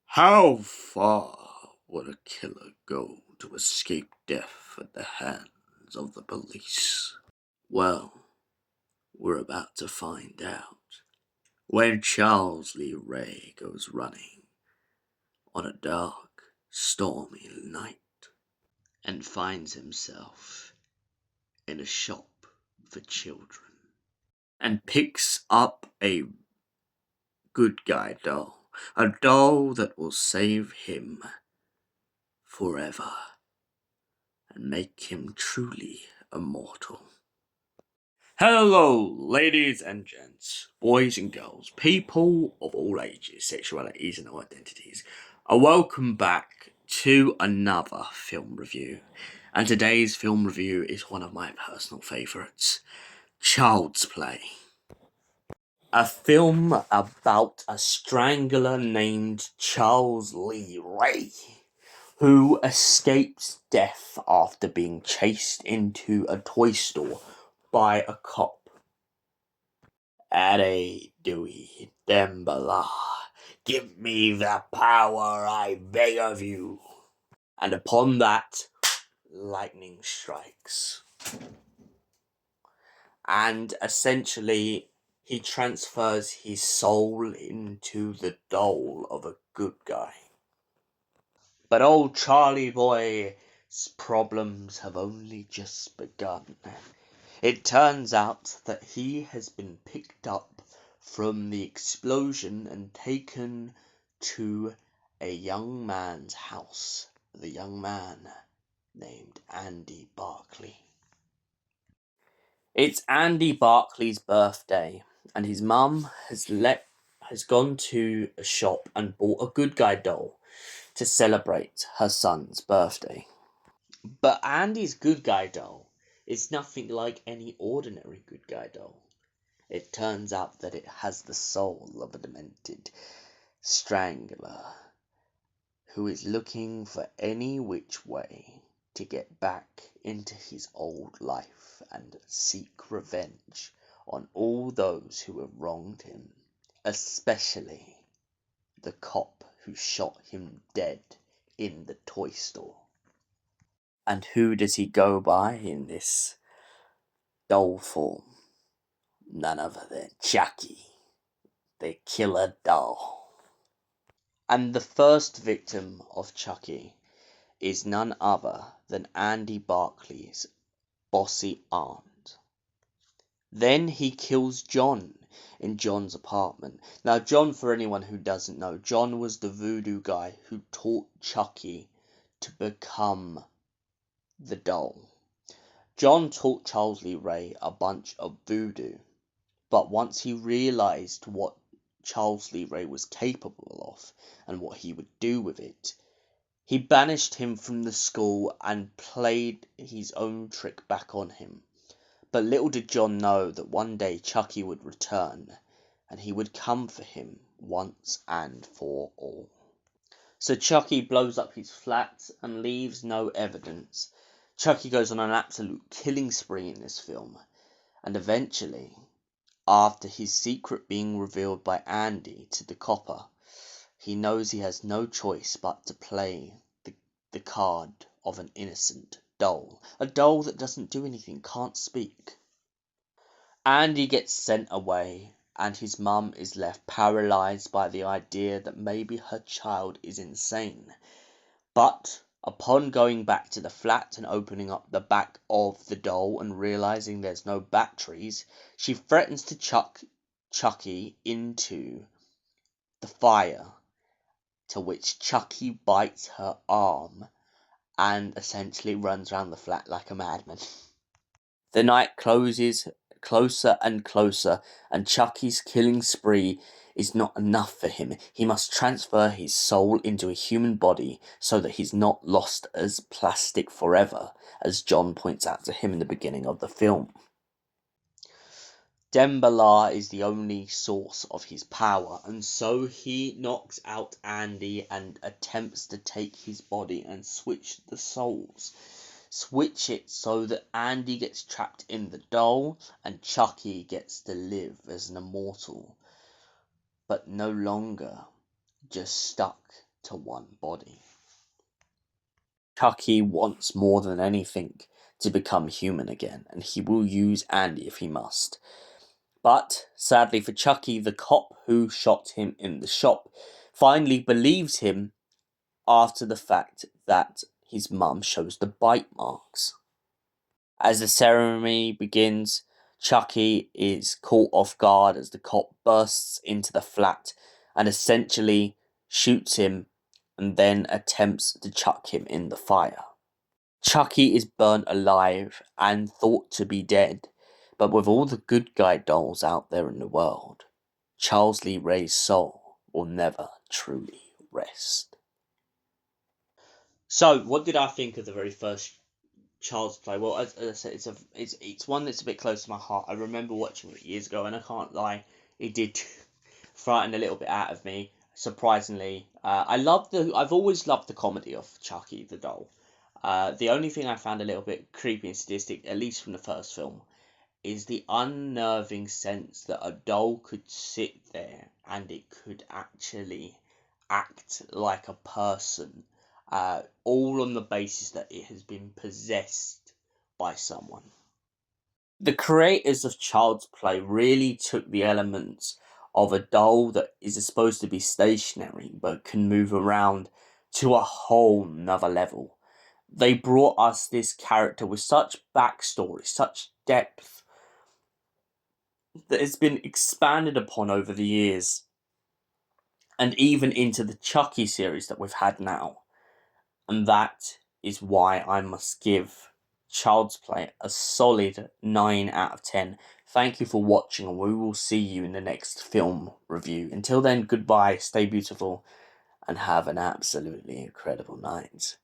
How far would a killer go to escape death at the hands of the police? Well, we're about to find out when Charles Lee Ray goes running on a dark, stormy night and finds himself in a shop for children and picks up a good guy doll, a doll that will save him forever and make him truly immortal. Hello, ladies and gents, boys and girls, people of all ages, sexualities, and identities. Welcome back to another film review. And today's film review is one of my personal favourites, Child's Play. A film about a strangler named Charles Lee Ray, who escapes death after being chased into a toy store by a cop. Addy Dewey Dembala, give me the power, I beg of you. And upon that, lightning strikes. And essentially, he transfers his soul into the doll of a good guy. But old Charlie boy's problems have only just begun. It turns out that he has been picked up from the explosion and taken to a young man's house. The young man named Andy Barclay. It's Andy Barclay's birthday, and his mum has gone to a shop and bought a good guy doll to celebrate her son's birthday. But Andy's good guy doll is nothing like any ordinary good guy doll. It turns out that it has the soul of a demented strangler who is looking for any which way to get back into his old life and seek revenge on all those who have wronged him, especially the cop who shot him dead in the toy store. And who does he go by in this doll form? None other than Chucky, the killer doll. And the first victim of Chucky is none other than Andy Barclay's bossy aunt. Then he kills John in John's apartment. Now, John, for anyone who doesn't know, John was the voodoo guy who taught Chucky to become the doll. John taught Charles Lee Ray a bunch of voodoo, but once he realised what Charles Lee Ray was capable of and what he would do with it, he banished him from the school and played his own trick back on him. But little did John know that one day Chucky would return, and he would come for him once and for all. So Chucky blows up his flat and leaves no evidence. Chucky goes on an absolute killing spree in this film, and eventually, after his secret being revealed by Andy to the copper, he knows he has no choice but to play the card of an innocent doll. A doll that doesn't do anything, can't speak. Andy gets sent away, and his mum is left paralysed by the idea that maybe her child is insane. But upon going back to the flat and opening up the back of the doll and realising there's no batteries, she threatens to chuck Chucky into the fire, to which Chucky bites her arm and essentially runs around the flat like a madman. The night closes closer and closer, and Chucky's killing spree is not enough for him. He must transfer his soul into a human body so that he's not lost as plastic forever, as John points out to him in the beginning of the film. Dembala is the only source of his power, and so he knocks out Andy and attempts to take his body and switch the souls. Switch it so that Andy gets trapped in the doll and Chucky gets to live as an immortal, but no longer just stuck to one body. Chucky wants more than anything to become human again, and he will use Andy if he must. But, sadly for Chucky, the cop who shot him in the shop finally believes him after the fact that his mum shows the bite marks. As the ceremony begins, Chucky is caught off guard as the cop bursts into the flat and essentially shoots him and then attempts to chuck him in the fire. Chucky is burnt alive and thought to be dead, but with all the good guy dolls out there in the world, Charles Lee Ray's soul will never truly rest. So, what did I think of the very first Child's Play? Well, as I said, it's one that's a bit close to my heart. I remember watching it years ago, and I can't lie, it did frighten a little bit out of me. Surprisingly, I've always loved the comedy of Chucky the doll. The only thing I found a little bit creepy and sadistic, at least from the first film, is the unnerving sense that a doll could sit there and it could actually act like a person, all on the basis that it has been possessed by someone. The creators of Child's Play really took the elements of a doll that is supposed to be stationary but can move around to a whole nother level. They brought us this character with such backstory, such depth, that has been expanded upon over the years, and even into the Chucky series that we've had now. And that is why I must give Child's Play a solid 9 out of 10. Thank you for watching, and we will see you in the next film review. Until then, goodbye, stay beautiful, and have an absolutely incredible night.